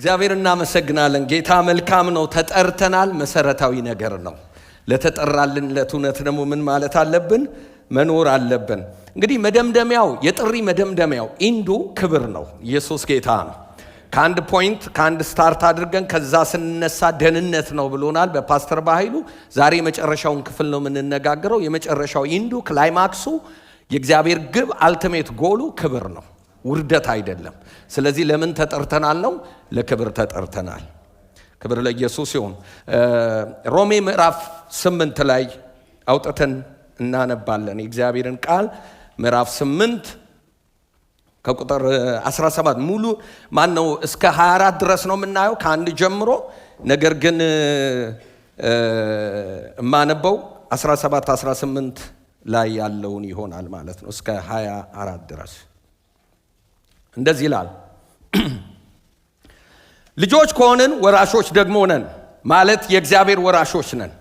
እግዚአብሔር እናመሰግናለን። ጌታ መልካም ነው። ተጠርተናል። መሰረታዊ ነገር ነው። ለተጠራልን ለእውነት ደግሞ ምን ማለት አለብን? መኖር አለብን። እንግዲህ መደምደሚያው የጥሪ መደምደሚያው ኢንዱ ክብር ነው። ኢየሱስ ጌታ ነው። ከአንድ ፖይንት ከአንድ ስታርት አድርገን ከዛ ስንነሳ ደህንነት ነው ብሎናል በፓስተር በኃይሉ። ዛሬ የመጨረሻውን ክፍል ነው የምንነጋገረው። የመጨረሻው ኢንዱ ክላይማክሱ የእግዚአብሔር ግብ አልቲሜት ጎሉ ክብር ነው፣ ውርደት አይደለም። ስለዚህ ለምን ተጠርተናል ነው? ለክብር ተጠርተናል። ክብር ለኢየሱስ ይሁን። ሮሜ ምዕራፍ 8 ላይ አውጥተን እናነባለን የእግዚአብሔርን ቃል። ምዕራፍ 8 ከቁጥር 17 ሙሉ ማነው እስከ 24 ድረስ ነው የምናየው ከአንድ ጀምሮ። ነገር ግን የማነበው 17 18 ላይ ያለውን ይሆናል ማለት ነው፣ እስከ 24 ድረስ እንደዚህ ይላል። ልጆች ከሆንን ወራሾች ደግሞ ነን፣ ማለት የእግዚአብሔር ወራሾች ነን።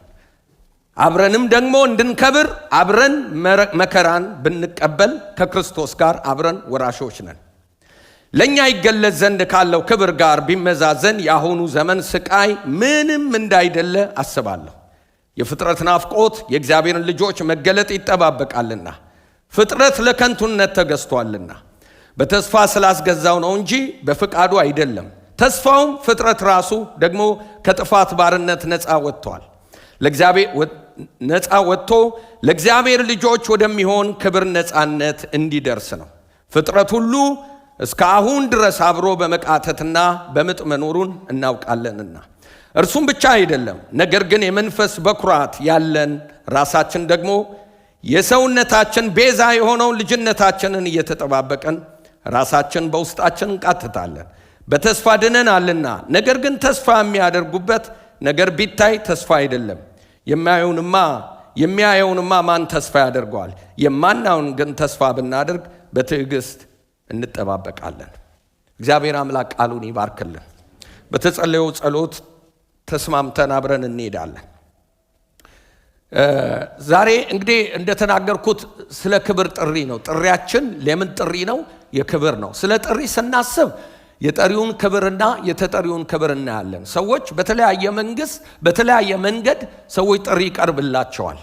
አብረንም ደግሞ እንድንከብር አብረን መከራን ብንቀበል ከክርስቶስ ጋር አብረን ወራሾች ነን። ለእኛ ይገለጽ ዘንድ ካለው ክብር ጋር ቢመዛዘን የአሁኑ ዘመን ስቃይ ምንም እንዳይደለ አስባለሁ። የፍጥረት ናፍቆት የእግዚአብሔርን ልጆች መገለጥ ይጠባበቃልና፣ ፍጥረት ለከንቱነት ተገዝቷልና በተስፋ ስላስገዛው ነው እንጂ በፍቃዱ አይደለም። ተስፋውም ፍጥረት ራሱ ደግሞ ከጥፋት ባርነት ነፃ ወጥቷል፣ ነፃ ወጥቶ ለእግዚአብሔር ልጆች ወደሚሆን ክብር ነፃነት እንዲደርስ ነው። ፍጥረት ሁሉ እስከ አሁን ድረስ አብሮ በመቃተትና በምጥ መኖሩን እናውቃለንና፣ እርሱም ብቻ አይደለም፣ ነገር ግን የመንፈስ በኩራት ያለን ራሳችን ደግሞ የሰውነታችን ቤዛ የሆነውን ልጅነታችንን እየተጠባበቀን ራሳችን በውስጣችን እንቃትታለን። በተስፋ ድነናልና። ነገር ግን ተስፋ የሚያደርጉበት ነገር ቢታይ ተስፋ አይደለም። የሚያየውንማ ማን ተስፋ ያደርገዋል? የማናውን ግን ተስፋ ብናደርግ በትዕግስት እንጠባበቃለን። እግዚአብሔር አምላክ ቃሉን ይባርክልን። በተጸለየው ጸሎት ተስማምተን አብረን እንሄዳለን። ዛሬ እንግዲህ እንደተናገርኩት ስለ ክብር ጥሪ ነው። ጥሪያችን ለምን ጥሪ ነው? የክብር ነው። ስለ ጥሪ ስናስብ የጠሪውን ክብርና የተጠሪውን ክብር እናያለን። ሰዎች በተለያየ መንገድ ሰዎች ጥሪ ይቀርብላቸዋል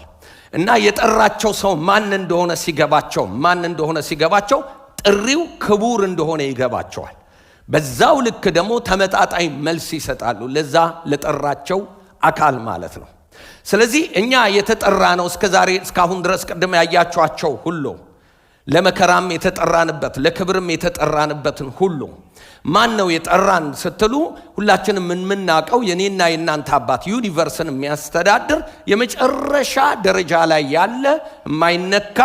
እና የጠራቸው ሰው ማን እንደሆነ ሲገባቸው ጥሪው ክቡር እንደሆነ ይገባቸዋል። በዛው ልክ ደግሞ ተመጣጣኝ መልስ ይሰጣሉ ለዛ ለጠራቸው አካል ማለት ነው። ስለዚህ እኛ የተጠራ ነው እስካሁን ድረስ ቅድም ያያችኋቸው ሁሉ ለመከራም የተጠራንበት ለክብርም የተጠራንበትን ሁሉ ማን ነው የጠራን ስትሉ፣ ሁላችንም የምናውቀው የኔና የናንተ አባት ዩኒቨርስን የሚያስተዳድር የመጨረሻ ደረጃ ላይ ያለ የማይነካ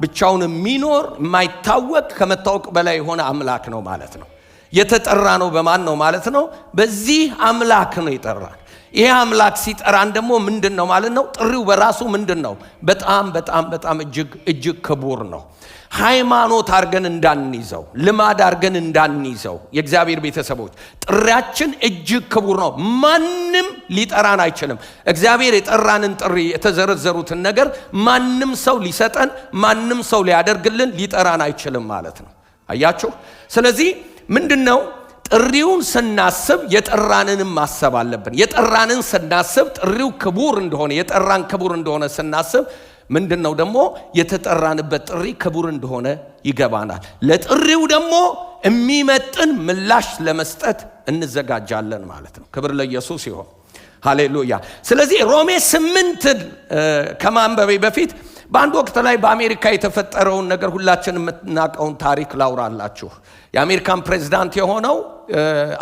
ብቻውን የሚኖር የማይታወቅ ከመታወቅ በላይ የሆነ አምላክ ነው ማለት ነው። የተጠራ ነው በማን ነው ማለት ነው? በዚህ አምላክ ነው የጠራን። ይሄ አምላክ ሲጠራን ደግሞ ምንድን ነው ማለት ነው? ጥሪው በራሱ ምንድን ነው? በጣም በጣም በጣም እጅግ ክቡር ነው። ሃይማኖት አድርገን እንዳንይዘው፣ ልማድ አድርገን እንዳንይዘው የእግዚአብሔር ቤተሰቦች ጥሪያችን እጅግ ክቡር ነው። ማንም ሊጠራን አይችልም። እግዚአብሔር የጠራንን ጥሪ የተዘረዘሩትን ነገር ማንም ሰው ሊሰጠን፣ ማንም ሰው ሊያደርግልን ሊጠራን አይችልም ማለት ነው። አያችሁ? ስለዚህ ምንድነው ጥሪውን ስናስብ የጠራንንም ማሰብ አለብን። የጠራንን ስናስብ ጥሪው ክቡር እንደሆነ የጠራን ክቡር እንደሆነ ስናስብ ምንድነው ደግሞ የተጠራንበት ጥሪ ክቡር እንደሆነ ይገባናል። ለጥሪው ደግሞ የሚመጥን ምላሽ ለመስጠት እንዘጋጃለን ማለት ነው። ክብር ለኢየሱስ ይሁን። ሃሌሉያ። ስለዚህ ሮሜ 8 ከማንበቤ በፊት በአንድ ወቅት ላይ በአሜሪካ የተፈጠረውን ነገር ሁላችን የምናውቀውን ታሪክ ላውራላችሁ። የአሜሪካን ፕሬዝዳንት የሆነው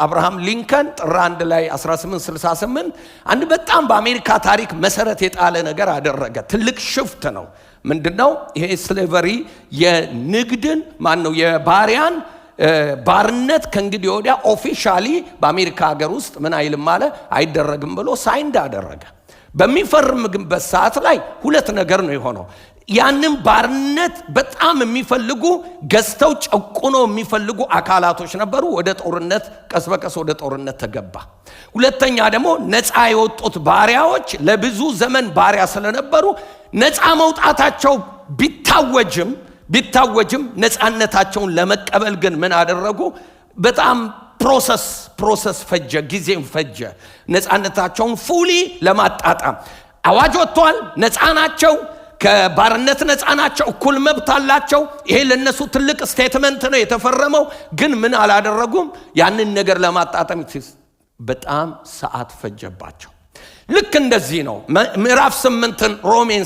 አብርሃም ሊንከን ጥር 1 ላይ 1868 አንድ በጣም በአሜሪካ ታሪክ መሰረት የጣለ ነገር አደረገ። ትልቅ ሽፍት ነው። ምንድነው ይሄ? ስሌቨሪ የንግድን የባሪያን ባርነት ከእንግዲህ ወዲያ ኦፊሻሊ በአሜሪካ ሀገር ውስጥ ምን አይልም አለ አይደረግም ብሎ ሳይንድ አደረገ። በሚፈርምበት ሰዓት ላይ ሁለት ነገር ነው የሆነው። ያንን ባርነት በጣም የሚፈልጉ ገዝተው ጨቁኖ የሚፈልጉ አካላቶች ነበሩ። ወደ ጦርነት ቀስ በቀስ ወደ ጦርነት ተገባ። ሁለተኛ ደግሞ ነፃ የወጡት ባሪያዎች ለብዙ ዘመን ባሪያ ስለነበሩ ነፃ መውጣታቸው ቢታወጅም ነፃነታቸውን ለመቀበል ግን ምን አደረጉ? በጣም ፕሮሰስ ፈጀ፣ ጊዜም ፈጀ ነፃነታቸውን ፉሊ ለማጣጣም። አዋጅ ወጥቷል፣ ነፃ ናቸው፣ ከባርነት ነፃ ናቸው፣ እኩል መብት አላቸው። ይሄ ለነሱ ትልቅ ስቴትመንት ነው የተፈረመው። ግን ምን አላደረጉም? ያንን ነገር ለማጣጣም በጣም ሰዓት ፈጀባቸው። ልክ እንደዚህ ነው ምዕራፍ 8ን ሮሜን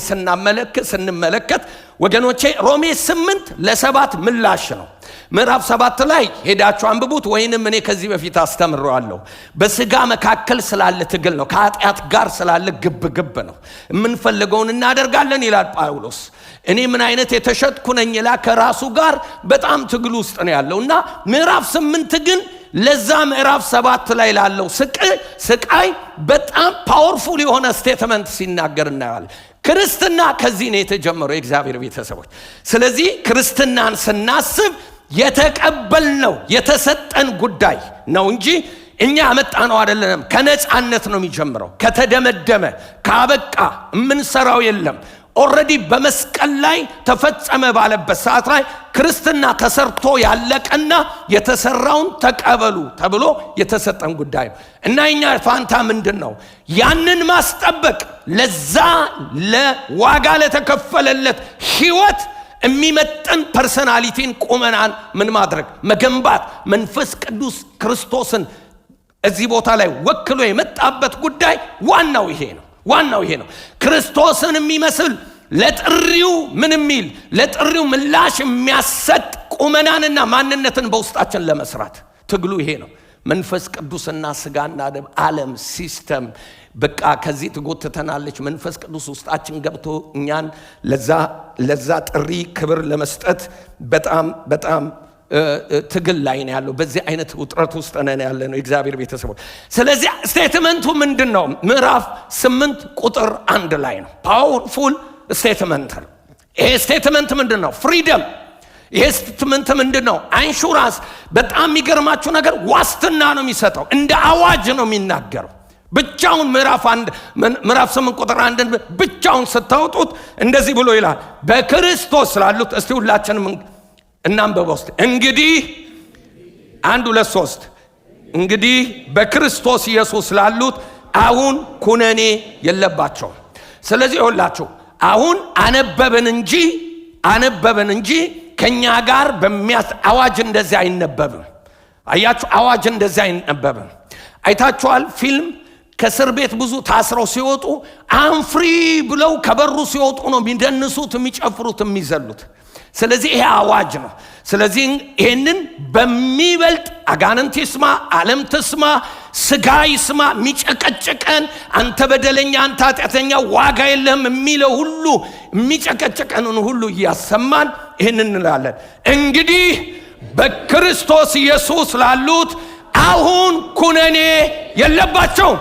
ስንመለከት ወገኖቼ፣ ሮሜ 8 ለ7 ምላሽ ነው። ምዕራፍ 7 ላይ ሄዳችሁ አንብቡት፣ ወይንም እኔ ከዚህ በፊት አስተምረዋለሁ። በስጋ መካከል ስላለ ትግል ነው፣ ከኃጢአት ጋር ስላለ ግብ ነው። የምንፈልገውን እናደርጋለን ይላል ጳውሎስ። እኔ ምን አይነት የተሸጥኩ ነኝ ይላል። ከራሱ ጋር በጣም ትግል ውስጥ ነው ያለው እና ምዕራፍ 8 ግን ለዛ ምዕራፍ 7 ላይ ላለው ስቃይ በጣም ፓወርፉል የሆነ ስቴትመንት ሲናገር እናያለን። ክርስትና ከዚህ ነው የተጀመረው የእግዚአብሔር ቤተሰቦች። ስለዚህ ክርስትናን ስናስብ የተቀበልነው የተሰጠን ጉዳይ ነው እንጂ እኛ ያመጣነው አይደለም። ከነፃነት ነው የሚጀምረው። ከተደመደመ ካበቃ የምንሰራው የለም። ኦልሬዲ በመስቀል ላይ ተፈጸመ ባለበት ሰዓት ላይ ክርስትና ተሰርቶ ያለቀና የተሰራውን ተቀበሉ ተብሎ የተሰጠን ጉዳይ ነው እና እኛ ፋንታ ምንድነው? ያንን ማስጠበቅ፣ ለዛ ለዋጋ ለተከፈለለት ህይወት የሚመጥን ፐርሰናሊቲን ቁመናን ምን ማድረግ መገንባት። መንፈስ ቅዱስ ክርስቶስን እዚህ ቦታ ላይ ወክሎ የመጣበት ጉዳይ ዋናው ይሄ ነው። ክርስቶስን የሚመስል ለጥሪው ምን የሚል ለጥሪው ምላሽ የሚያሰጥ ቁመናንና ማንነትን በውስጣችን ለመስራት ትግሉ ይሄ ነው። መንፈስ ቅዱስና ስጋና ደም ዓለም ሲስተም በቃ ከዚህ ትጎተተናለች። መንፈስ ቅዱስ ውስጣችን ገብቶ እኛን ለዛ ጥሪ ክብር ለመስጠት በጣም ትግል ላይ ነው ያለው። በዚህ አይነት ውጥረት ውስጥ ነን ያለ ነው እግዚአብሔር ቤተሰቦች። ስለዚህ ስቴትመንቱ ምንድነው? ምዕራፍ 8 ቁጥር 1 ላይ ነው። ፓወርፉል ስቴትመንት ነው። ይሄ ስቴትመንት ምንድነው? ፍሪደም። ይሄ ስቴትመንት ምንድነው? ኢንሹራንስ። በጣም የሚገርማችሁ ነገር ዋስትና ነው የሚሰጠው። እንደ አዋጅ ነው የሚናገረው። ብቻውን ምዕራፍ 8 ቁጥር 1 ብቻውን ስታወጡት እንደዚህ ብሎ ይላል፣ በክርስቶስ ስላሉት። እስቲ ሁላችንም እናንብበው እስቲ። እንግዲህ 1 2 3 እንግዲህ በክርስቶስ ኢየሱስ ላሉት አሁን ኩነኔ የለባቸውም። ስለዚህ ሁላችሁ አሁን አነበብን እንጂ ከኛ ጋር አዋጅ እንደዚህ አይነበብም። አያችሁ፣ አዋጅ እንደዚህ አይነበብም። አይታችኋል ፊልም ከእስር ቤት ብዙ ታስረው ሲወጡ አንፍሪ ብለው ከበሩ ሲወጡ ነው የሚደንሱት፣ የሚጨፍሩት፣ የሚዘሉት። ስለዚህ ይሄ አዋጅ ነው። ስለዚህ ይሄንን በሚበልጥ አጋንንት ይስማ፣ ዓለም ትስማ፣ ስጋ ይስማ፣ የሚጨቀጨቀን አንተ በደለኛ፣ አንተ ኃጢአተኛ፣ ዋጋ የለህም የሚለው ሁሉ የሚጨቀጨቀንን ሁሉ እያሰማን ይህንን እንላለን። እንግዲህ በክርስቶስ ኢየሱስ ላሉት አሁን ኩነኔ የለባቸውም።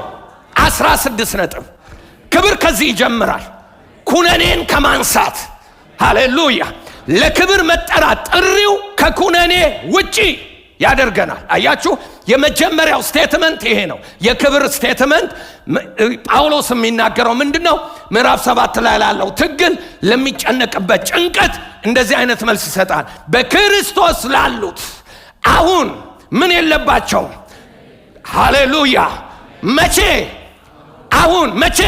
16 ነጥብ። ክብር ከዚህ ይጀምራል። ኩነኔን ከማንሳት ሃሌሉያ። ለክብር መጠራት ጥሪው ከኩነኔ ውጪ ያደርገናል። አያችሁ፣ የመጀመሪያው ስቴትመንት ይሄ ነው። የክብር ስቴትመንት ጳውሎስ የሚናገረው ምንድነው? ምዕራፍ 7 ላይ ላለው ትግል፣ ለሚጨነቅበት ጭንቀት እንደዚህ አይነት መልስ ይሰጣል። በክርስቶስ ላሉት አሁን ምን የለባቸውም? ሃሌሉያ። መቼ? አሁን። መቼ?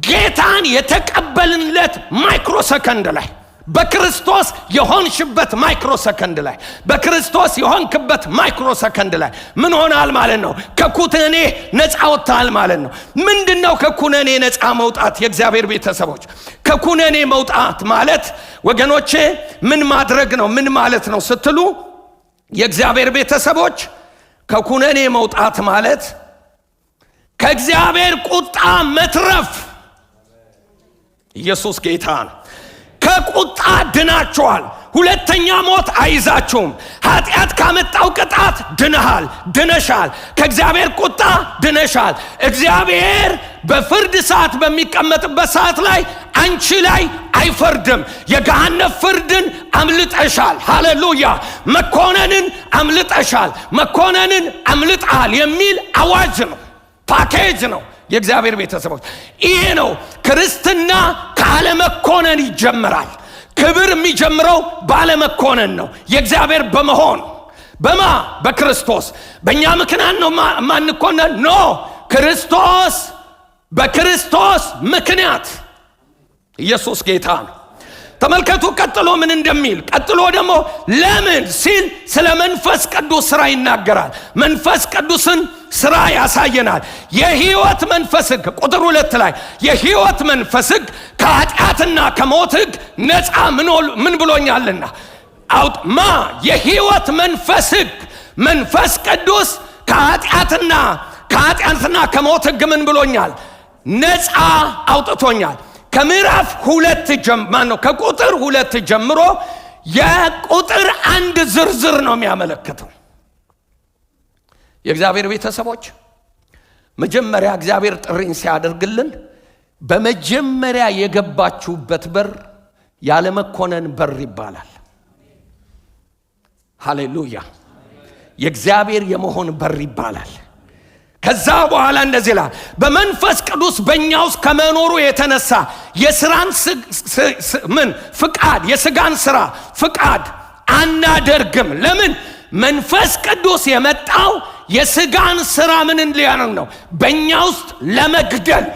ጌታን የተቀበልንለት ማይክሮ ሰከንድ ላይ፣ በክርስቶስ የሆንሽበት ማይክሮ ሰከንድ ላይ፣ በክርስቶስ የሆንክበት ማይክሮ ሰከንድ ላይ ምን ሆናል ማለት ነው? ከኩነኔ ነፃ ወጥተሃል ማለት ነው። ምንድነው ከኩነኔ ነፃ መውጣት? የእግዚአብሔር ቤተሰቦች፣ ከኩነኔ መውጣት ማለት ወገኖቼ ምን ማድረግ ነው? ምን ማለት ነው ስትሉ የእግዚአብሔር ቤተሰቦች፣ ከኩነኔ መውጣት ማለት ከእግዚአብሔር ቁጣ መትረፍ። ኢየሱስ ጌታ ነው። ከቁጣ ድናችኋል። ሁለተኛ ሞት አይዛችሁም። ኃጢአት ካመጣው ቅጣት ድነሃል፣ ድነሻል። ከእግዚአብሔር ቁጣ ድነሻል። እግዚአብሔር በፍርድ ሰዓት በሚቀመጥበት ሰዓት ላይ አንቺ ላይ አይፈርድም። የገሃነም ፍርድን አምልጠሻል። ሃሌሉያ። መኮነንን አምልጠሻል፣ መኮነንን አምልጠሃል የሚል አዋጅ ነው፣ ፓኬጅ ነው። የእግዚአብሔር ቤተሰቦች፣ ይሄ ነው ክርስትና። ካለመኮነን ይጀምራል። ክብር የሚጀምረው ባለመኮነን ነው። የእግዚአብሔር በመሆን በማ በክርስቶስ። በእኛ ምክንያት ነው ማንኮነን? ኖ ክርስቶስ፣ በክርስቶስ ምክንያት። ኢየሱስ ጌታ ነው። ተመልከቱ ቀጥሎ ምን እንደሚል። ቀጥሎ ደግሞ ለምን ሲል ስለ መንፈስ ቅዱስ ሥራ ይናገራል። መንፈስ ቅዱስን ሥራ ያሳየናል። የሕይወት መንፈስ ሕግ ቁጥር 2 ላይ የሕይወት መንፈስ ሕግ ከኃጢአትና ከሞት ሕግ ነፃ ምን ብሎኛልና አውጥማ የሕይወት መንፈስ ሕግ መንፈስ ቅዱስ ከኃጢአትና ከሞት ሕግ ምን ብሎኛል? ነፃ አውጥቶኛል። ከምዕራፍ 2 ከቁጥር 2 ጀምሮ የቁጥር 1 ዝርዝር ነው የሚያመለክተው። የእግዚአብሔር ቤተሰቦች መጀመሪያ እግዚአብሔር ጥሪን ሲያደርግልን በመጀመሪያ የገባችሁበት በር ያለመኮነን በር ይባላል። ሃሌሉያ! የእግዚአብሔር የመሆን በር ይባላል። ከዛ በኋላ እንደዚህ ይላል፣ በመንፈስ ቅዱስ በእኛ ውስጥ ከመኖሩ የተነሳ የሥራን ፍቃድ የሥጋን ሥራ ፍቃድ አናደርግም። ለምን? መንፈስ ቅዱስ የመጣው የሥጋን ሥራ ምን ሊያደርግ ነው? በእኛ ውስጥ ለመግደል።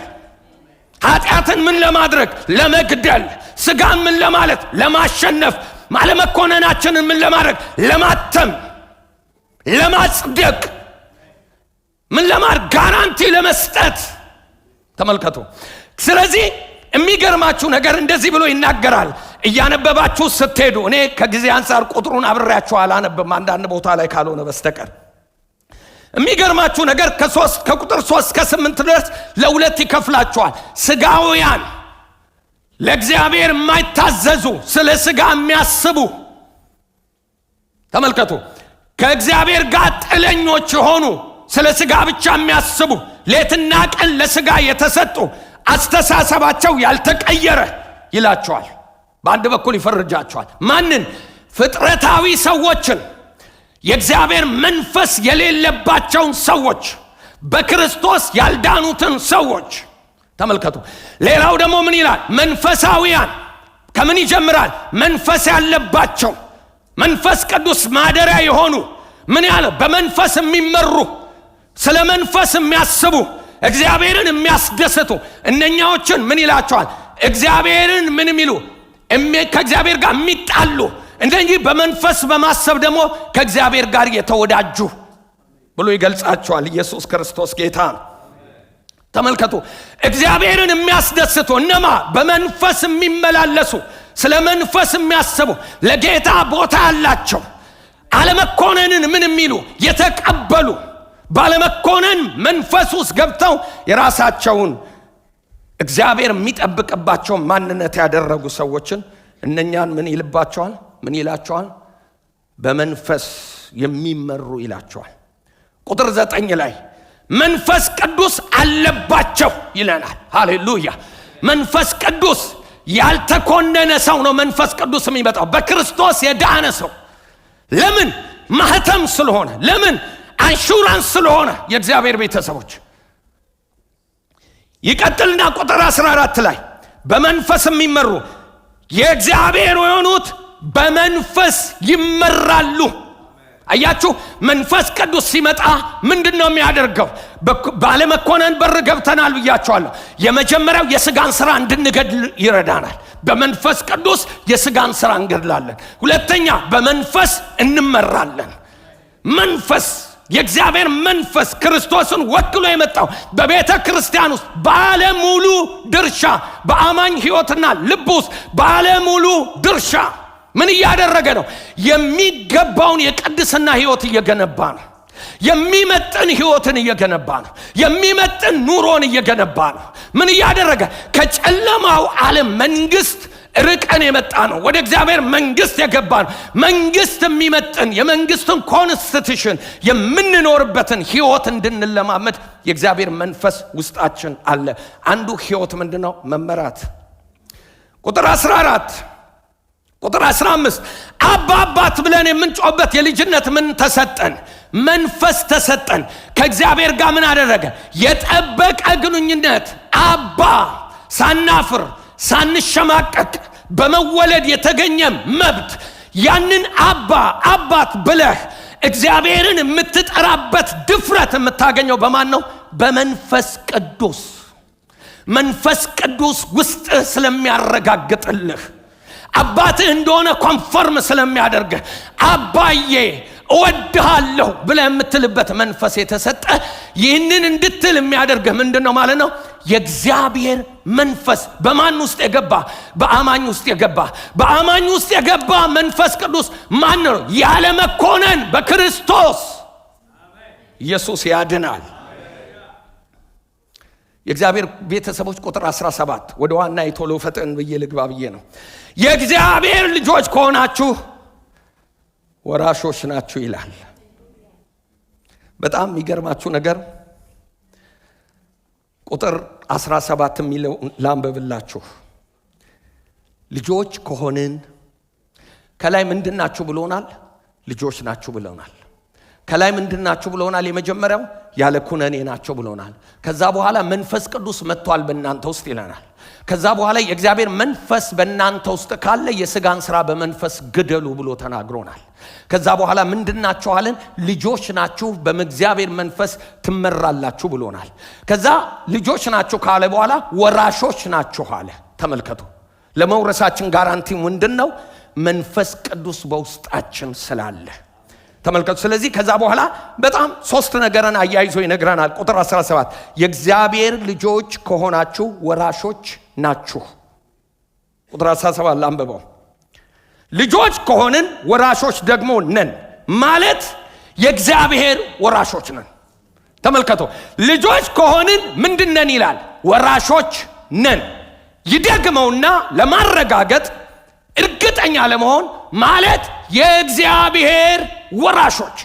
ኃጢአትን ምን ለማድረግ? ለመግደል። ሥጋን ምን ለማለት? ለማሸነፍ። አለመኮነናችንን ምን ለማድረግ? ለማተም፣ ለማጽደቅ፣ ምን ለማድረግ? ጋራንቲ ለመስጠት። ተመልከቱ። ስለዚህ የሚገርማችሁ ነገር እንደዚህ ብሎ ይናገራል። እያነበባችሁ ስትሄዱ፣ እኔ ከጊዜ አንፃር ቁጥሩን አብሬያችሁ አላነብም አንዳንድ ቦታ ላይ ካልሆነ በስተቀር። የሚገርማችሁ ነገር ከቁጥር 3 እስከ 8 ድረስ ለሁለት ይከፍላቸዋል። ሥጋውያን ለእግዚአብሔር የማይታዘዙ ስለ ሥጋ የሚያስቡ፣ ተመልከቱ፣ ከእግዚአብሔር ጋር ጥለኞች የሆኑ ስለ ሥጋ ብቻ የሚያስቡ፣ ሌትና ቀን ለሥጋ የተሰጡ፣ አስተሳሰባቸው ያልተቀየረ ይላቸዋል። በአንድ በኩል ይፈርጃቸዋል። ማንን? ፍጥረታዊ ሰዎችን፣ የእግዚአብሔር መንፈስ የሌለባቸውን ሰዎች፣ በክርስቶስ ያልዳኑትን ሰዎች። ተመልከቱ። ሌላው ደግሞ ምን ይላል? መንፈሳዊያን። ከምን ይጀምራል? መንፈስ ያለባቸው፣ መንፈስ ቅዱስ ማደሪያ የሆኑ፣ ምን ያለ? በመንፈስ የሚመሩ፣ ስለ መንፈስ የሚያስቡ፣ እግዚአብሔርን የሚያስደስቱ። እነኛዎችን ምን ይላቸዋል? እግዚአብሔርን ምን የሚሉ፣ ከእግዚአብሔር ጋር የሚጣሉ፣ እንደዚህ በመንፈስ በማሰብ ደግሞ ከእግዚአብሔር ጋር የተወዳጁ ብሎ ይገልጻቸዋል። ኢየሱስ ክርስቶስ ጌታ ነው። ተመልከቱ። እግዚአብሔርን የሚያስደስቱ እነማ? በመንፈስ የሚመላለሱ፣ ስለ መንፈስ የሚያስቡ፣ ለጌታ ቦታ ያላቸው፣ አለመኮነንን ምን የሚሉ የተቀበሉ፣ ባለመኮነን መንፈስ ውስጥ ገብተው የራሳቸውን እግዚአብሔር የሚጠብቅባቸውን ማንነት ያደረጉ ሰዎችን እነኛን ምን ይልባቸዋል? ምን ይላቸዋል? በመንፈስ የሚመሩ ይላቸዋል። ቁጥር 9 ላይ መንፈስ ቅዱስ አለባቸው ይለናል። ሃሌሉያ! መንፈስ ቅዱስ ያልተኮነነ ሰው ነው መንፈስ ቅዱስ የሚመጣው፣ በክርስቶስ የዳነ ሰው። ለምን? ማህተም ስለሆነ። ለምን? አንሹራንስ ስለሆነ። የእግዚአብሔር ቤተሰቦች ይቀጥልና ቁጥር 14 ላይ በመንፈስ የሚመሩ የእግዚአብሔር የሆኑት በመንፈስ ይመራሉ። አያችሁ፣ መንፈስ ቅዱስ ሲመጣ ምንድነው የሚያደርገው? ባለመኮነን በር ገብተናል ብያቸዋለሁ። የመጀመሪያው የሥጋን ሥራ እንድንገድል ይረዳናል። በመንፈስ ቅዱስ የሥጋን ሥራ እንገድላለን። ሁለተኛ በመንፈስ እንመራለን። መንፈስ፣ የእግዚአብሔር መንፈስ ክርስቶስን ወክሎ የመጣው በቤተ ክርስቲያን ውስጥ ባለሙሉ ድርሻ፣ በአማኝ ሕይወትና ልብ ውስጥ ባለሙሉ ድርሻ ምን እያደረገ ነው? የሚገባውን የቅድስና ሕይወት እየገነባ ነው። የሚመጥን ሕይወትን እየገነባ ነው። የሚመጥን ኑሮን እየገነባ ነው። ምን እያደረገ? ከጨለማው ዓለም መንግስት ርቀን የመጣ ነው። ወደ እግዚአብሔር መንግስት የገባ ነው። መንግስት የሚመጥን የመንግስትን ኮንስቲቱሽን የምንኖርበትን ሕይወት እንድንለማመድ የእግዚአብሔር መንፈስ ውስጣችን አለ። አንዱ ሕይወት ምንድነው? መመራት። ቁጥር 14 ቁጥር 15 አባ አባት ብለን የምንጮህበት የልጅነት ምን ተሰጠን? መንፈስ ተሰጠን። ከእግዚአብሔር ጋር ምን አደረገ? የጠበቀ ግንኙነት። አባ ሳናፍር ሳንሸማቀቅ በመወለድ የተገኘ መብት። ያንን አባ አባት ብለህ እግዚአብሔርን የምትጠራበት ድፍረት የምታገኘው በማን ነው? በመንፈስ ቅዱስ። መንፈስ ቅዱስ ውስጥ ስለሚያረጋግጥልህ፣ አባትህ እንደሆነ ኮንፈርም ስለሚያደርግህ፣ አባዬ እወድሃለሁ ብለህ የምትልበት መንፈስ የተሰጠ። ይህንን እንድትል የሚያደርግህ ምንድነው ማለት ነው? የእግዚአብሔር መንፈስ በማን ውስጥ የገባ? በአማኝ ውስጥ የገባ። በአማኝ ውስጥ የገባ መንፈስ ቅዱስ ማን ነው? ያለ መኮነን በክርስቶስ ኢየሱስ ያድናል። የእግዚአብሔር ቤተሰቦች ቁጥር 17 ወደ ዋና የቶሎ ፈጠን ብዬ ልግባ ብዬ ነው። የእግዚአብሔር ልጆች ከሆናችሁ ወራሾች ናችሁ ይላል። በጣም የሚገርማችሁ ነገር ቁጥር 17 የሚለው ላንብብላችሁ። ልጆች ከሆንን ከላይ ምንድናችሁ ብሎናል? ልጆች ናችሁ ብሎናል። ከላይ ምንድናችሁ ብሎናል? የመጀመሪያው ያለ ኩነኔ ናችሁ ብሎናል። ከዛ በኋላ መንፈስ ቅዱስ መጥቷል በእናንተ ውስጥ ይለናል። ከዛ በኋላ የእግዚአብሔር መንፈስ በእናንተ ውስጥ ካለ የሥጋን ሥራ በመንፈስ ግደሉ ብሎ ተናግሮናል። ከዛ በኋላ ምንድናችሁ አለን? ልጆች ናችሁ፣ በእግዚአብሔር መንፈስ ትመራላችሁ ብሎናል። ከዛ ልጆች ናችሁ ካለ በኋላ ወራሾች ናችሁ አለ። ተመልከቱ፣ ለመውረሳችን ጋራንቲ ምንድነው? መንፈስ ቅዱስ በውስጣችን ስላለ። ተመልከቱ። ስለዚህ ከዛ በኋላ በጣም ሶስት ነገርን አያይዞ ይነግረናል። ቁጥር 17 የእግዚአብሔር ልጆች ከሆናችሁ ወራሾች ናችሁ። ቁጥር 17 ላንብበው። ልጆች ከሆንን ወራሾች ደግሞ ነን ማለት የእግዚአብሔር ወራሾች ነን። ተመልከቱ። ልጆች ከሆንን ምንድነን ይላል? ወራሾች ነን። ይደግመውና ለማረጋገጥ እርግጠኛ ለመሆን ማለት የእግዚአብሔር ወራሾች።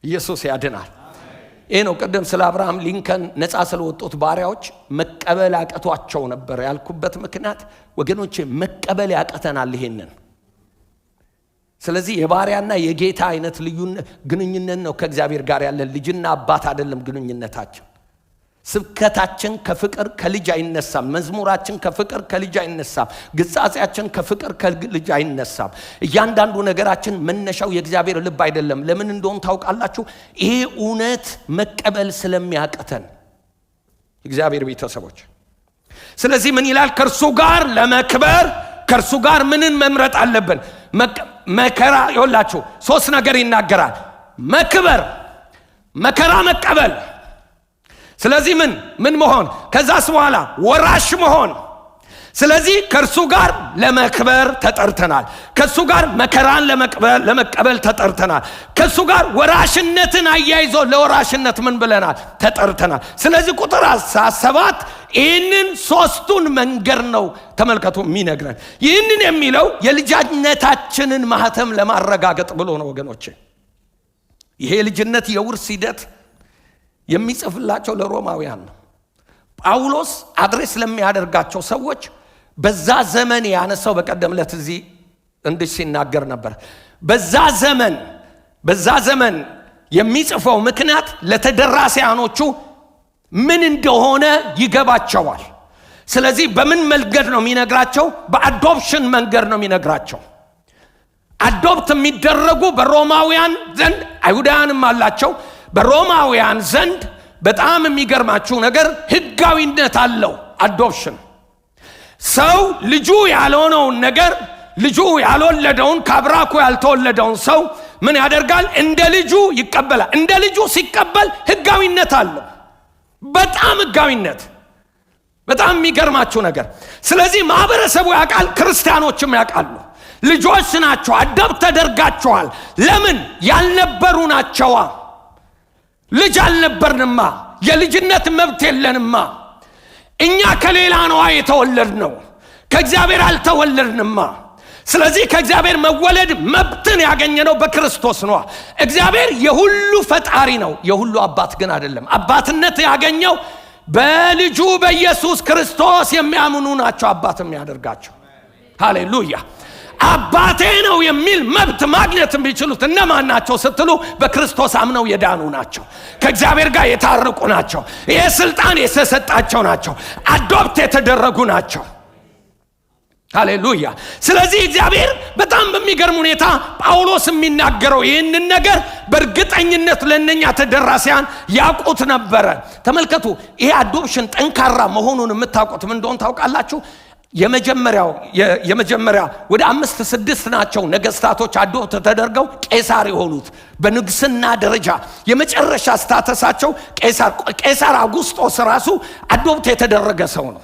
ኢየሱስ ያድናል። ይህ ነው ቅድም ስለ አብርሃም ሊንከን ነፃ ስለወጡት ባሪያዎች መቀበል ያቀቷቸው ነበር ያልኩበት ምክንያት ወገኖቼ፣ መቀበል ያቀተናል ይሄንን። ስለዚህ የባሪያና የጌታ አይነት ልዩነት ግንኙነት ነው ከእግዚአብሔር ጋር ያለን። ልጅና አባት አይደለም ግንኙነታችን። ስብከታችን ከፍቅር ከልጅ አይነሳም። መዝሙራችን ከፍቅር ከልጅ አይነሳም። ግጻጼያችን ከፍቅር ከልጅ አይነሳም። እያንዳንዱ ነገራችን መነሻው የእግዚአብሔር ልብ አይደለም። ለምን እንደሆነ ታውቃላችሁ? ይሄ እውነት መቀበል ስለሚያቀተን እግዚአብሔር ቤተሰቦች። ስለዚህ ምን ይላል? ከእርሱ ጋር ለመክበር ከእርሱ ጋር ምንን መምረጥ አለብን? መከራ። ይኸውላችሁ ሶስት ነገር ይናገራል። መክበር፣ መከራ መቀበል። ስለዚህ ምን መሆን? ከዛስ በኋላ ወራሽ መሆን። ስለዚህ ከእርሱ ጋር ለመክበር ተጠርተናል። ከእሱ ጋር መከራን ለመቀበል ተጠርተናል። ከእሱ ጋር ወራሽነትን አያይዞ ለወራሽነት ምን ብለናል? ተጠርተናል። ስለዚህ ቁጥር 17 ይህንን ሶስቱን መንገድ ነው ተመልከቱ የሚነግረን። ይህንን የሚለው የልጅነታችንን ማህተም ለማረጋገጥ ብሎ ነው ወገኖቼ። ይሄ ልጅነት የውርስ ሂደት የሚጽፍላቸው ለሮማውያን ነው። ጳውሎስ አድሬስ ለሚያደርጋቸው ሰዎች በዛ ዘመን ያነሳው በቀደም ዕለት እዚህ እንዲህ ሲናገር ነበር። በዛ ዘመን የሚጽፈው ምክንያት ለተደራሲያኖቹ ምን እንደሆነ ይገባቸዋል። ስለዚህ በምን መንገድ ነው የሚነግራቸው? በአዶፕሽን መንገድ ነው የሚነግራቸው። አዶፕት የሚደረጉ በሮማውያን ዘንድ አይሁዳውያንም አላቸው። በሮማውያን ዘንድ በጣም የሚገርማችሁ ነገር ህጋዊነት አለው አዶፕሽን። ሰው ልጁ ያልሆነውን ነገር ልጁ ያልወለደውን ከአብራኩ ያልተወለደውን ሰው ምን ያደርጋል? እንደ ልጁ ይቀበላል። እንደ ልጁ ሲቀበል ህጋዊነት አለው። በጣም ህጋዊነት። በጣም የሚገርማችሁ ነገር ስለዚህ ማህበረሰቡ ያውቃል፣ ክርስቲያኖችም ያውቃሉ። ልጆች ናቸው፣ አዶፕት ተደርጋቸዋል። ለምን? ያልነበሩ ናቸዋ። ልጅ አልነበርንማ፣ የልጅነት መብት የለንማ። እኛ ከሌላ ነዋ የተወለድነው፣ ከእግዚአብሔር አልተወለድንማ። ስለዚህ ከእግዚአብሔር መወለድ መብትን ያገኘነው በክርስቶስ ነው። እግዚአብሔር የሁሉ ፈጣሪ ነው፣ የሁሉ አባት ግን አይደለም። አባትነት ያገኘው በልጁ በኢየሱስ ክርስቶስ የሚያምኑ ናቸው አባት የሚያደርጋቸው። ሃሌሉያ። አባቴ ነው የሚል መብት ማግኘት የሚችሉት እነማን ናቸው ስትሉ፣ በክርስቶስ አምነው የዳኑ ናቸው፣ ከእግዚአብሔር ጋር የታረቁ ናቸው፣ ይህ ስልጣን የተሰጣቸው ናቸው፣ አዶፕት የተደረጉ ናቸው። ሃሌሉያ። ስለዚህ እግዚአብሔር በጣም በሚገርም ሁኔታ ጳውሎስ የሚናገረው ይህንን ነገር በእርግጠኝነት ለእነኛ ተደራሲያን ያውቁት ነበረ። ተመልከቱ፣ ይሄ አዶፕሽን ጠንካራ መሆኑን የምታውቁት ምን እንደሆነ ታውቃላችሁ? የመጀመሪያ ወደ 5-6 ናቸው ነገስታቶች አዶፕት ተደርገው ቄሳር የሆኑት በንግስና ደረጃ የመጨረሻ ስታተሳቸው ቄሳር አውጉስጦስ ራሱ አዶፕት የተደረገ ሰው ነው።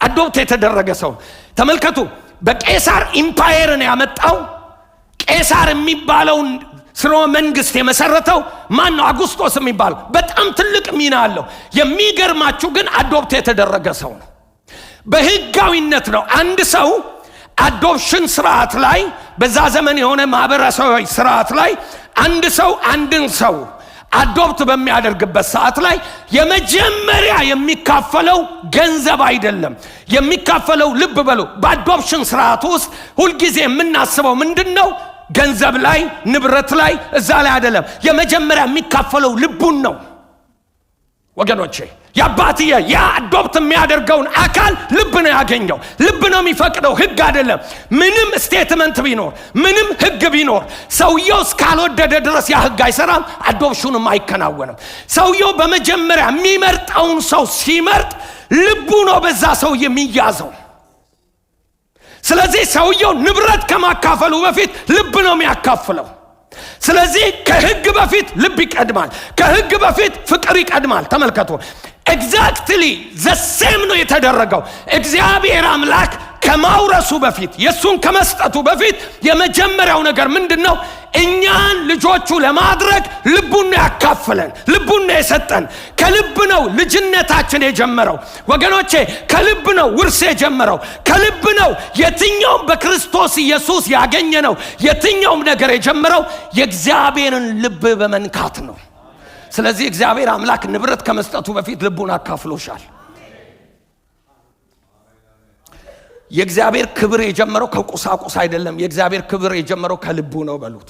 አዶፕት የተደረገ ሰው ተመልከቱ። በቄሳር ኢምፓየርን ያመጣው ቄሳር የሚባለውን ስርወ መንግስት የመሰረተው ማን ነው? አውጉስጦስ የሚባለው በጣም ትልቅ ሚና አለው። የሚገርማችሁ ግን አዶፕት የተደረገ ሰው ነው። በህጋዊነት ነው። አንድ ሰው አዶፕሽን ስርዓት ላይ በዛ ዘመን የሆነ ማህበረሰባዊ ስርዓት ላይ አንድ ሰው አንድን ሰው አዶፕት በሚያደርግበት ሰዓት ላይ የመጀመሪያ የሚካፈለው ገንዘብ አይደለም። የሚካፈለው ልብ በሉ፣ በአዶፕሽን ስርዓት ውስጥ ሁልጊዜ የምናስበው ምንድነው? ገንዘብ ላይ፣ ንብረት ላይ፣ እዛ ላይ አይደለም። የመጀመሪያ የሚካፈለው ልቡን ነው ወገኖቼ። ያባትየ ያ አዶፕት የሚያደርገውን አካል ልብ ነው ያገኘው። ልብ ነው የሚፈቅደው፣ ህግ አይደለም። ምንም ስቴትመንት ቢኖር፣ ምንም ህግ ቢኖር ሰውየው እስካልወደደ ድረስ ያ ህግ አይሰራም፣ አዶፕሽኑም አይከናወንም። ሰውየው በመጀመሪያ የሚመርጠውን ሰው ሲመርጥ ልቡ ነው በዛ ሰው የሚያዘው። ስለዚህ ሰውየው ንብረት ከማካፈሉ በፊት ልብ ነው የሚያካፍለው። ስለዚህ ከህግ በፊት ልብ ይቀድማል፣ ከህግ በፊት ፍቅር ይቀድማል። ተመልከቱ፣ ኤግዛክትሊ ዘሴም ነው የተደረገው። እግዚአብሔር አምላክ ከማውረሱ በፊት የሱን ከመስጠቱ በፊት የመጀመሪያው ነገር ምንድነው? እኛን ልጆቹ ለማድረግ ልቡን ነው ያካፈለን፣ ልቡን ነው የሰጠን። ከልብ ነው ልጅነታችን የጀመረው ወገኖቼ፣ ከልብ ነው ውርስ የጀመረው፣ ከልብ ነው የትኛውም በክርስቶስ ኢየሱስ ያገኘነው የትኛውም ነገር የጀመረው የእግዚአብሔርን ልብ በመንካት ነው። ስለዚህ እግዚአብሔር አምላክ ንብረት ከመስጠቱ በፊት ልቡን አካፍሎሻል። የእግዚአብሔር ክብር የጀመረው ከቁሳቁስ አይደለም። የእግዚአብሔር ክብር የጀመረው ከልቡ ነው በሉት።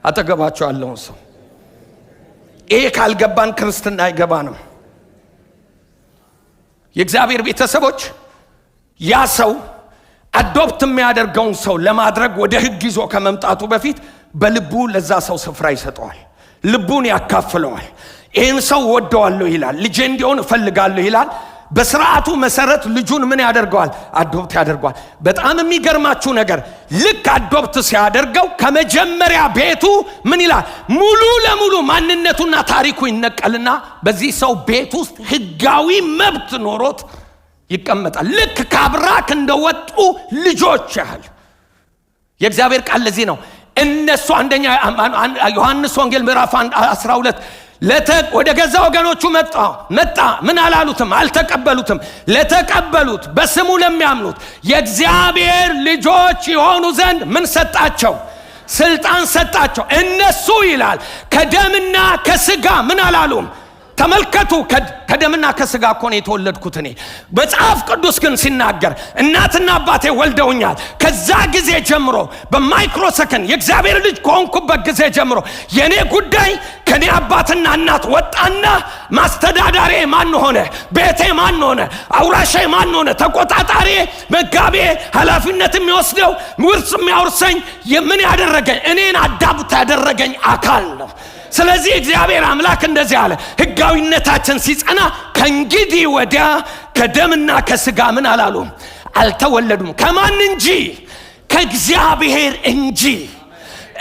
አጠገባቸው ያለውን ሰው ይሄ ካልገባን ክርስትና አይገባንም። የእግዚአብሔር ቤተሰቦች ያ ሰው አዶፕት የሚያደርገውን ሰው ለማድረግ ወደ ህግ ይዞ ከመምጣቱ በፊት በልቡ ለዛ ሰው ስፍራ ይሰጠዋል፣ ልቡን ያካፍለዋል። ይህን ሰው ወደዋለሁ ይላል፣ ልጄ እንዲሆን እፈልጋለሁ ይላል። በስርዓቱ መሰረት ልጁን ምን ያደርገዋል? አዶፕት ያደርገዋል። በጣም የሚገርማችሁ ነገር ልክ አዶፕት ሲያደርገው ከመጀመሪያ ቤቱ ምን ይላል? ሙሉ ለሙሉ ማንነቱና ታሪኩ ይነቀልና በዚህ ሰው ቤት ውስጥ ህጋዊ መብት ኖሮት ይቀመጣል። ልክ ካብራክ እንደወጡ ልጆች ያህል። የእግዚአብሔር ቃል ለዚህ ነው እነሱ አንደኛ ዮሐንስ ወንጌል ምዕራፍ 12 ወደ ገዛ ወገኖቹ መጣ ምን አላሉትም? አልተቀበሉትም። ለተቀበሉት በስሙ ለሚያምኑት የእግዚአብሔር ልጆች የሆኑ ዘንድ ምን ሰጣቸው? ስልጣን ሰጣቸው። እነሱ ይላል ከደምና ከስጋ ምን አላሉም? ተመልከቱ፣ ከደምና ከስጋ እኮ ነው የተወለድኩት እኔ። መጽሐፍ ቅዱስ ግን ሲናገር እናትና አባቴ ወልደውኛል። ከዛ ጊዜ ጀምሮ በማይክሮ ሰከንድ የእግዚአብሔር ልጅ ከሆንኩበት ጊዜ ጀምሮ የኔ ጉዳይ ከኔ አባትና እናት ወጣና ማስተዳዳሪ ማን ሆነ? ቤቴ ማን ሆነ? አውራሼ ማን ሆነ? ተቆጣጣሪ፣ መጋቤ፣ ኃላፊነት የሚወስደው ውርስ የሚያወርሰኝ ምን ያደረገኝ? እኔን አዳብት ያደረገኝ አካል ነው። ስለዚህ እግዚአብሔር አምላክ እንደዚህ አለ፣ ህጋዊነታችን ሲጸና ከእንግዲህ ወዲያ ከደምና ከስጋ ምን አላሉም? አልተወለዱም። ከማን እንጂ? ከእግዚአብሔር እንጂ።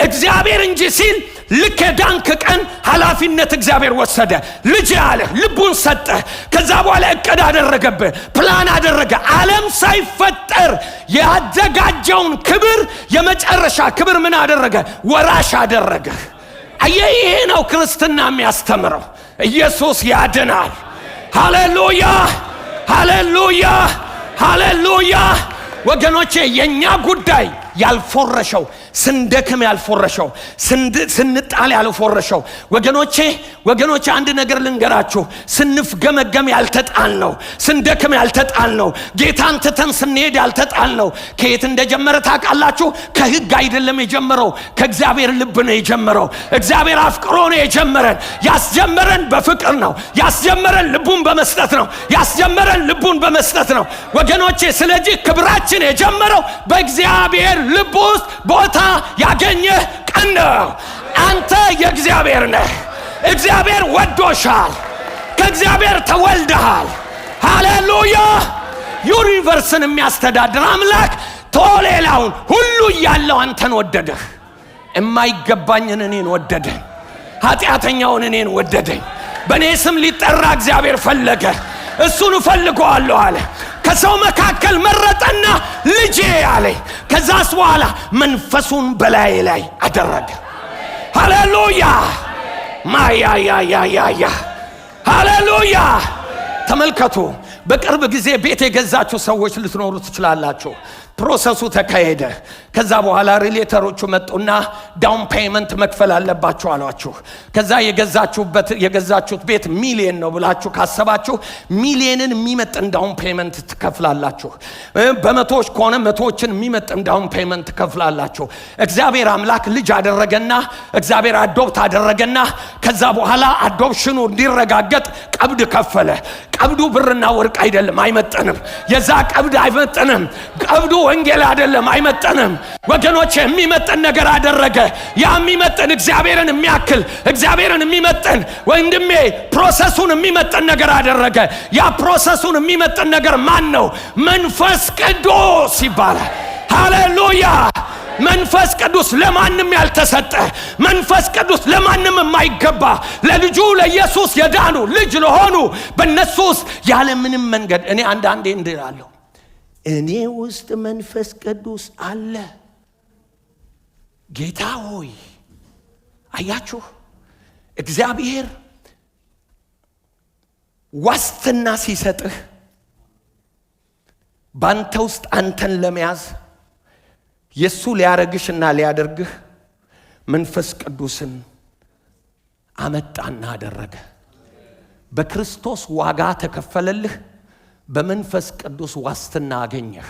እግዚአብሔር እንጂ ሲል ልክ የዳንክ ቀን ኃላፊነት እግዚአብሔር ወሰደ። ልጅ አለ፣ ልቡን ሰጠ። ከዛ በኋላ እቅድ አደረገብህ፣ ፕላን አደረገ። ዓለም ሳይፈጠር ያዘጋጀውን ክብር፣ የመጨረሻ ክብር ምን አደረገ? ወራሽ አደረገ። ይሄ ነው ክርስትና የሚያስተምረው። ኢየሱስ ያድናል። ሃሌሉያ ሃሌሉያ ሃሌሉያ። ወገኖቼ የኛ ጉዳይ ያልፎረሸው ስንደክም ያልፎረሸው ስንጣል ያልፎረሸው ወገኖቼ አንድ ነገር ልንገራችሁ ስንፍገመገም ያልተጣልነው ስንደክም ያልተጣልነው ጌታን ትተን ስንሄድ ያልተጣልነው ከየት እንደጀመረ ታውቃላችሁ ከሕግ አይደለም የጀመረው ከእግዚአብሔር ልብ ነው የጀመረው እግዚአብሔር አፍቅሮ ነው የጀመረን ያስጀመረን በፍቅር ነው ያስጀመረን ልቡን በመስጠት ነው ያስጀመረን ልቡን በመስጠት ነው ወገኖቼ ስለዚህ ክብራችን የጀመረው በእግዚአብሔር ልብ ውስጥ ቦታ ያገኘ ቀን ነው አንተ የእግዚአብሔር ነህ እግዚአብሔር ወዶሻል ከእግዚአብሔር ተወልደሃል ሃሌሉያ ዩኒቨርስን የሚያስተዳድር አምላክ ቶሌላውን ሁሉ ያለው አንተን ወደደህ የማይገባኝን እኔን ወደደኝ ኃጢአተኛውን እኔን ወደደኝ በእኔ ስም ሊጠራ እግዚአብሔር ፈለገ እሱን ፈልገዋለሁ አለ ከሰው መካከል መረጠና ልጄ አለኝ ከዛስ በኋላ መንፈሱን በላይ ላይ አደረገ ሃሌሉያ ማያ ሃሌሉያ ተመልከቱ በቅርብ ጊዜ ቤት የገዛችሁ ሰዎች ልትኖሩ ትችላላችሁ ፕሮሰሱ ተካሄደ ከዛ በኋላ ሪሌተሮቹ መጡና ዳውን ፔይመንት መክፈል አለባችሁ አሏችሁ ከዛ የገዛችሁት ቤት ሚሊየን ነው ብላችሁ ካሰባችሁ ሚሊየንን የሚመጥን ዳውን ፔይመንት ትከፍላላችሁ በመቶዎች ከሆነ መቶዎችን የሚመጥን ዳውን ፔይመንት ትከፍላላችሁ እግዚአብሔር አምላክ ልጅ አደረገና እግዚአብሔር አዶፕት አደረገና ከዛ በኋላ አዶፕሽኑ እንዲረጋገጥ ቀብድ ከፈለ ቀብዱ ብርና ወርቅ አይደለም አይመጥንም የዛ ቀብድ አይመጥንም ቀብዱ ወንጌል አይደለም አይመጥንም ወገኖቼ የሚመጥን ነገር አደረገ ያ የሚመጥን እግዚአብሔርን የሚያክል እግዚአብሔርን የሚመጥን ወንድሜ ፕሮሰሱን የሚመጥን ነገር አደረገ ያ ፕሮሰሱን የሚመጥን ነገር ማን ነው መንፈስ ቅዱስ ይባላል ሃሌሉያ መንፈስ ቅዱስ ለማንም ያልተሰጠ መንፈስ ቅዱስ ለማንም የማይገባ ለልጁ ለኢየሱስ የዳኑ ልጅ ለሆኑ በእነሱስ ያለ ምንም መንገድ እኔ አንዳንዴ እንድላለሁ እኔ ውስጥ መንፈስ ቅዱስ አለ ጌታ ሆይ አያችሁ እግዚአብሔር ዋስትና ሲሰጥህ ባንተ ውስጥ አንተን ለመያዝ የሱ ሊያረግሽና ሊያደርግህ መንፈስ ቅዱስን አመጣና አደረገ በክርስቶስ ዋጋ ተከፈለልህ በመንፈስ ቅዱስ ዋስትና አገኘህ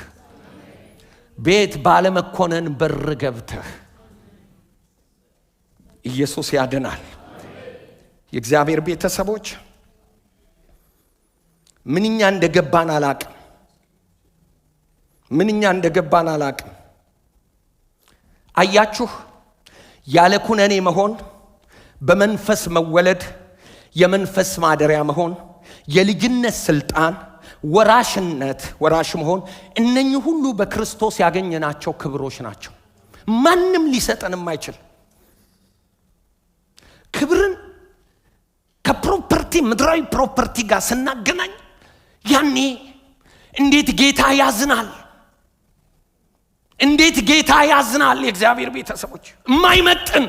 ቤት ባለመኮነን በር ገብተህ ኢየሱስ ያድናል የእግዚአብሔር ቤተሰቦች ምንኛ እንደገባን አላቅም አያችሁ ያለ ኩነኔ መሆን በመንፈስ መወለድ የመንፈስ ማደሪያ መሆን የልጅነት ስልጣን ወራሽ መሆን እነኚህ ሁሉ በክርስቶስ ያገኘናቸው ክብሮች ናቸው ማንም ሊሰጠን የማይችል ክብርን ከፕሮፐርቲ ምድራዊ ፕሮፐርቲ ጋር ስናገናኝ ያኔ እንዴት ጌታ ያዝናል የእግዚአብሔር ቤተሰቦች የማይመጥን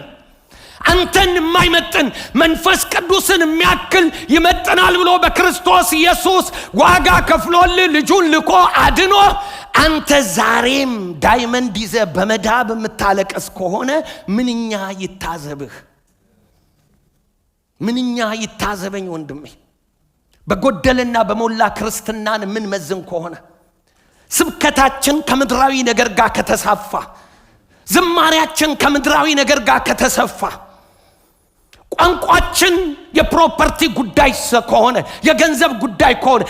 አንተን የማይመጥን መንፈስ ቅዱስን የሚያክል ይመጥናል ብሎ በክርስቶስ ኢየሱስ ዋጋ ከፍሎልህ ልጁን ልኮ አድኖ አንተ ዛሬም ዳይመንድ ይዘህ በመዳብ የምታለቀስ ከሆነ ምንኛ ይታዘበኝ ወንድሜ በጎደልና በሞላ ክርስትናን ምን መዝን ከሆነ ስብከታችን ከምድራዊ ነገር ጋር ከተሳፋ ዝማሪያችን ከምድራዊ ነገር ጋር ከተሰፋ ቋንቋችን የፕሮፐርቲ ጉዳይ ከሆነ የገንዘብ ጉዳይ ከሆነ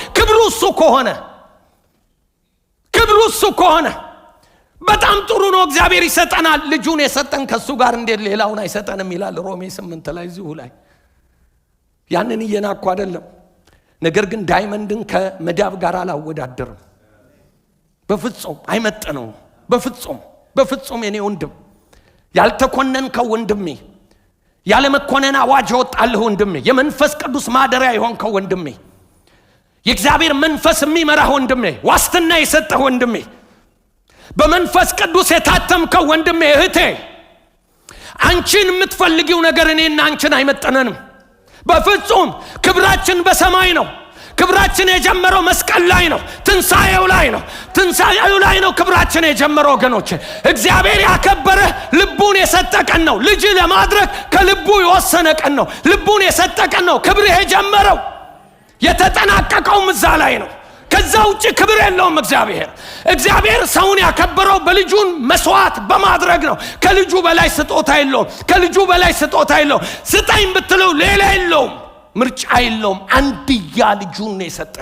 ክብሩ እሱ ከሆነ በጣም ጥሩ ነው እግዚአብሔር ይሰጠናል ልጁን የሰጠን ከሱ ጋር እንዴት ሌላውን አይሰጠንም ይላል ሮሜ 8 ላይ እዚሁ ላይ ያንን እየናኩ አይደለም ነገር ግን ዳይመንድን ከመዳብ ጋር አላወዳደርም በፍጹም አይመጥነው በፍጹም የኔ ወንድም ያልተኮነንከው ወንድሜ ያለ መኮነን አዋጅ ወጣልህ ወንድሜ የመንፈስ ቅዱስ ማደሪያ የሆንከው ወንድሜ የእግዚአብሔር መንፈስ የሚመራህ ወንድሜ ዋስትና የሰጠህ ወንድሜ በመንፈስ ቅዱስ የታተምከው ወንድሜ እህቴ አንቺን የምትፈልጊው ነገር እኔና አንቺን አይመጥነንም በፍጹም ክብራችን በሰማይ ነው ክብራችን የጀመረው መስቀል ላይ ነው። ትንሣኤው ላይ ነው ክብራችን የጀመረው ወገኖች። እግዚአብሔር ያከበረ ልቡን የሰጠ ቀን ነው። ልጅ ለማድረግ ከልቡ የወሰነ ቀን ነው። ልቡን የሰጠ ቀን ነው። ክብር የጀመረው የተጠናቀቀውም እዛ ላይ ነው። ከዛ ውጪ ክብር የለውም። እግዚአብሔር ሰውን ያከበረው በልጁን መስዋዕት በማድረግ ነው። ከልጁ በላይ ስጦታ የለውም። ስጠኝ ብትለው ሌላ የለውም። ምርጫ የለውም። አንድያ ልጁን ነው የሰጠ።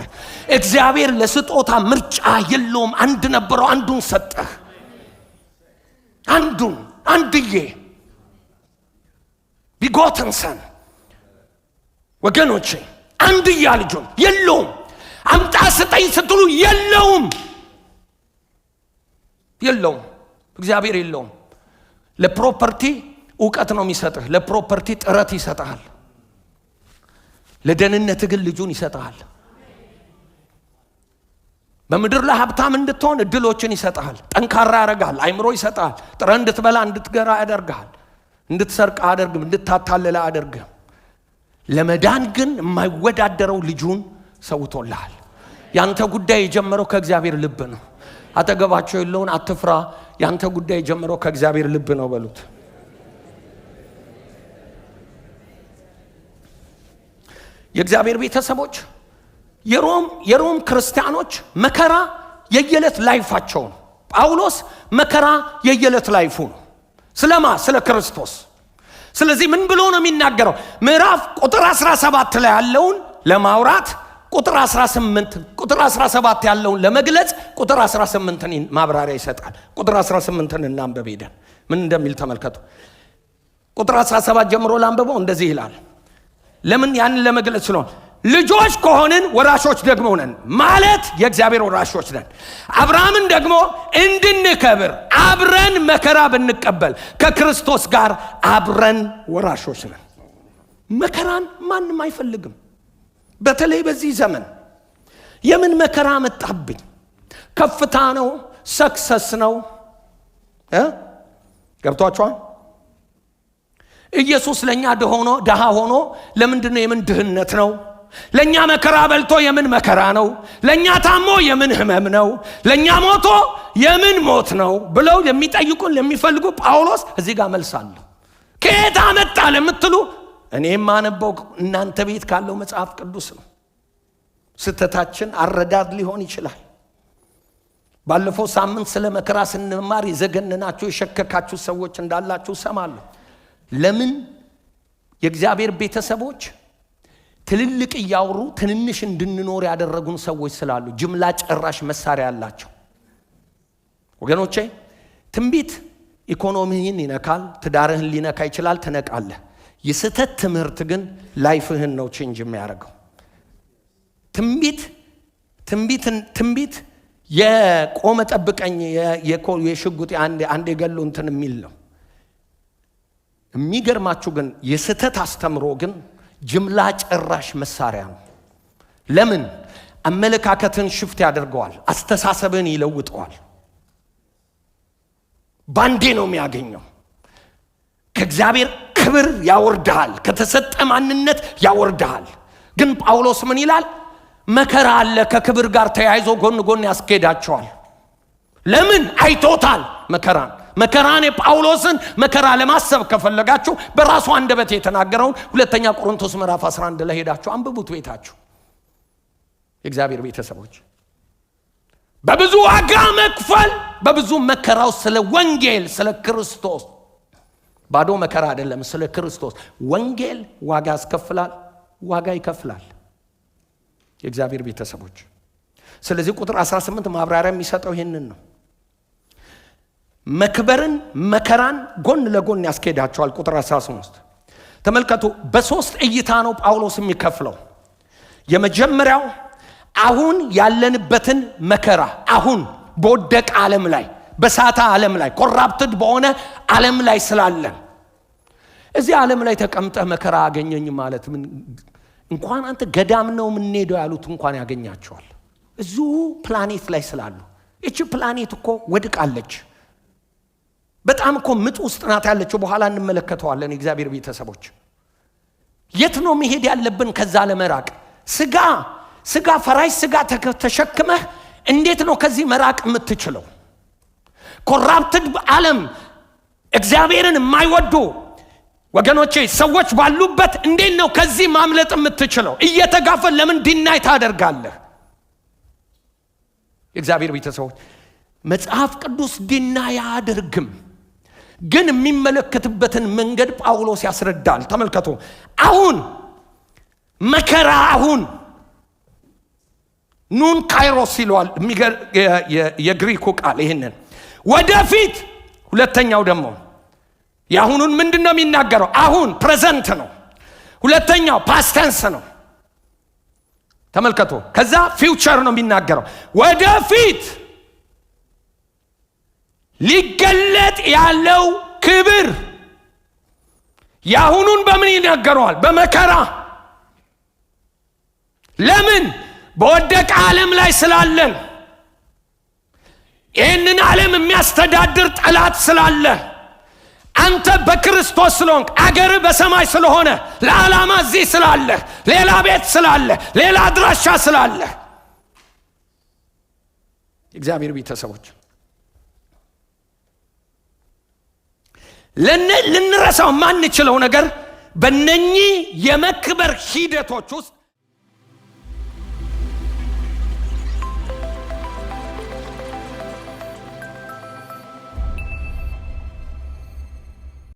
እግዚአብሔር ለስጦታ ምርጫ የለውም። አንድ ነበረው፣ አንዱን ሰጠ። አንድዬ begotten son ወገኖቼ፣ አንድያ ልጁን የለውም። አምጣ ስጠኝ ስትሉ የለውም። እግዚአብሔር የለውም። ለፕሮፐርቲ ዕውቀት ነው የሚሰጥህ። ለፕሮፐርቲ ጥረት ይሰጥሃል። ለደህንነት ግን ልጁን ይሰጥሃል። በምድር ላይ ሀብታም እንድትሆን እድሎችን ይሰጥሃል። ጠንካራ ያደርግሃል። አይምሮ ይሰጥሃል። ጥረህ እንድትበላ እንድትገራ ያደርግሃል። እንድትሰርቅ አያደርግም። እንድታታለለ አያደርግም። ለመዳን ግን የማይወዳደረው ልጁን ሰውቶልሃል። ያንተ ጉዳይ የጀመረው ከእግዚአብሔር ልብ ነው። አጠገባቸው የለውን አትፍራ፣ ያንተ ጉዳይ የጀመረው ከእግዚአብሔር ልብ ነው በሉት። የእግዚአብሔር ቤተሰቦች፣ የሮም ክርስቲያኖች መከራ የየዕለት ላይፋቸው ነው። ጳውሎስ መከራ የየዕለት ላይፉ ነው። ስለ ክርስቶስ። ስለዚህ ምን ብሎ ነው የሚናገረው? ምዕራፍ ቁጥር 17 ላይ ያለውን ለማውራት ቁጥር 17 ያለውን ለመግለጽ ቁጥር 18ን ማብራሪያ ይሰጣል። ቁጥር 18ን እናንብብ ሄደን ምን እንደሚል ተመልከቱ። ቁጥር 17 ጀምሮ ላንብበው። እንደዚህ ይላል። ለምን ያንን ለመግለጽ ነው። ልጆች ከሆንን ወራሾች ደግሞ ነን፣ ማለት የእግዚአብሔር ወራሾች ነን። አብርሃምን ደግሞ እንድንከብር አብረን መከራ ብንቀበል ከክርስቶስ ጋር አብረን ወራሾች ነን። መከራን ማንም አይፈልግም። በተለይ በዚህ ዘመን የምን መከራ መጣብኝ? ከፍታ ነው? ሰክሰስ ነው? ገብቷችኋል? ኢየሱስ ለኛ ደሃ ሆኖ ለምንድነው የምን ድህነት ነው? ለኛ መከራ በልቶ የምን መከራ ነው? ለኛ ታሞ የምን ህመም ነው? ለኛ ሞቶ የምን ሞት ነው ብለው የሚጠይቁን ለሚፈልጉ ጳውሎስ እዚህ ጋር መልሳለሁ። ከየት አመጣ ለምትሉ እኔ የማነበው እናንተ ቤት ካለው መጽሐፍ ቅዱስ ነው። ስተታችን አረዳድ ሊሆን ይችላል። ባለፈው ሳምንት ስለ መከራ ስንማር የዘገነናችሁ የሸከካችሁ ሰዎች እንዳላችሁ ሰማለሁ። ለምን የእግዚአብሔር ቤተሰቦች ትልልቅ እያወሩ ትንንሽ እንድንኖር ያደረጉን ሰዎች ስላሉ ጅምላ ጨራሽ መሳሪያ ያላቸው ወገኖቼ። ትንቢት ኢኮኖሚህን ይነካል፣ ትዳርህን ሊነካ ይችላል፣ ትነቃለህ። የስተት ትምህርት ግን ላይፍህን ነው ቼንጅ የሚያደርገው። ትንቢት የቆመ ጠብቀኝ የሽጉጥ አንድ የገሉ እንትን የሚል ነው። የሚገርማችሁ ግን የስተት አስተምሮ ግን ጅምላ ጨራሽ መሳሪያ ነው። ለምን? አመለካከትን ሽፍት ያደርገዋል፣ አስተሳሰብን ይለውጠዋል። ባንዴ ነው የሚያገኘው። ከእግዚአብሔር ክብር ያወርድሃል፣ ከተሰጠ ማንነት ያወርድሃል። ግን ጳውሎስ ምን ይላል? መከራ አለ ከክብር ጋር ተያይዞ ጎን ጎን ያስኬዳቸዋል። ለምን? አይቶታል መከራን የጳውሎስን መከራ ለማሰብ ከፈለጋችሁ በራሱ አንደበት የተናገረውን ሁለተኛ ቆሮንቶስ ምዕራፍ 11 ላይ ሄዳችሁ አንብቡት ቤታችሁ። የእግዚአብሔር ቤተሰቦች በብዙ ዋጋ መክፈል፣ በብዙ መከራው ስለ ወንጌል ስለ ክርስቶስ፣ ባዶ መከራ አይደለም፣ ስለ ክርስቶስ ወንጌል ዋጋ ያስከፍላል፣ ዋጋ ይከፍላል። የእግዚአብሔር ቤተሰቦች ስለዚህ ቁጥር 18 ማብራሪያ የሚሰጠው ይሄንን ነው። መከራን ጎን ለጎን ያስኬዳቸዋል። ቁጥር 13 ተመልከቱ። በሶስት እይታ ነው ጳውሎስ የሚከፍለው። የመጀመሪያው አሁን ያለንበትን መከራ፣ አሁን በወደቀ ዓለም ላይ በሳታ ዓለም ላይ ኮራፕትድ በሆነ ዓለም ላይ ስላለን እዚህ ዓለም ላይ ተቀምጠህ መከራ አገኘኝ ማለት ምን? እንኳን አንተ ገዳም ነው የምንሄደው ያሉት እንኳን ያገኛቸዋል። እዚሁ ፕላኔት ላይ ስላሉ። እቺ ፕላኔት እኮ ወድቃለች። በጣም እኮ ምጥ ውስጥ ናት ያለችው። በኋላ እንመለከተዋለን። የእግዚአብሔር ቤተሰቦች የት ነው መሄድ ያለብን? ከዛ ለመራቅ ስጋ ስጋ ፈራሽ ስጋ ተሸክመህ እንዴት ነው ከዚህ መራቅ የምትችለው? ኮራፕትድ ዓለም እግዚአብሔርን የማይወዱ ወገኖቼ ሰዎች ባሉበት እንዴት ነው ከዚህ ማምለጥ የምትችለው? እየተጋፈን ለምን ዲናይ ታደርጋለህ? የእግዚአብሔር ቤተሰቦች መጽሐፍ ቅዱስ ዲናይ አያደርግም፣ ግን የሚመለከትበትን መንገድ ጳውሎስ ያስረዳል። ተመልከቱ። አሁን መከራ አሁን ኑን ካይሮስ ይለዋል የግሪኩ ቃል ይህንን። ወደፊት ሁለተኛው ደግሞ የአሁኑን ምንድን ነው የሚናገረው? አሁን ፕሬዘንት ነው። ሁለተኛው ፓስተንስ ነው። ተመልከቱ። ከዛ ፊውቸር ነው የሚናገረው። ወደፊት ሊገለጥ ያለው ክብር የአሁኑን በምን ይናገረዋል? በመከራ። ለምን? በወደቀ ዓለም ላይ ስላለን፣ ይህንን ዓለም የሚያስተዳድር ጠላት ስላለ፣ አንተ በክርስቶስ ስለሆንክ፣ አገር በሰማይ ስለሆነ፣ ለዓላማ እዚህ ስላለ፣ ሌላ ቤት ስላለ፣ ሌላ አድራሻ ስላለ። እግዚአብሔር ቤተሰቦች ልንረሳው ማንችለው ነገር በእነኚህ የመክበር ሂደቶች ውስጥ